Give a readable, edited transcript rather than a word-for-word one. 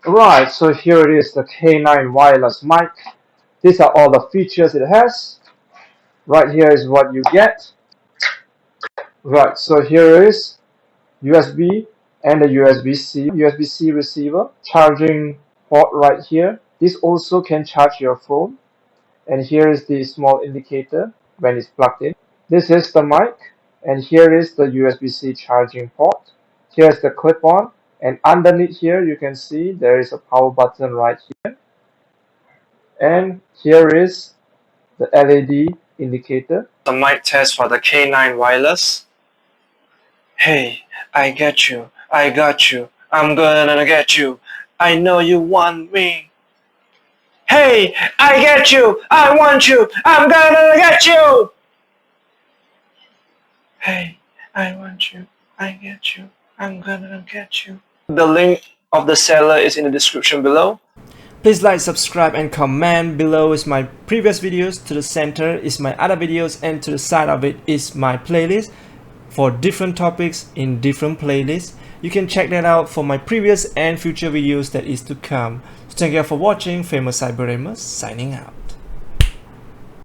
Right, so here it is, the K9 wireless mic. These are all the features it has. Right here is what you get. Right, so here is USB and the USB-C receiver, charging port right here. This also can charge your phone. And here is the small indicator when it's plugged in. This is the mic, and here is the USB-C charging port. Here's the clip-on, and underneath here you can see there is a power button right here. And here is the LED indicator. The mic test for the K9 wireless. Hey, I get you, I got you, I'm gonna get you, I know you want me. Hey, I get you, I want you, I'm gonna get you. Hey, I want you, I get you, I'm gonna get you. The link of the seller is in the description below. Please like, subscribe and comment. Below is my previous videos, to the center is my other videos, and to the side of it is my playlist for different topics in different playlists. You can check that out for my previous and future videos that is to come. So thank you for watching. Famous Cyber Gamer signing out.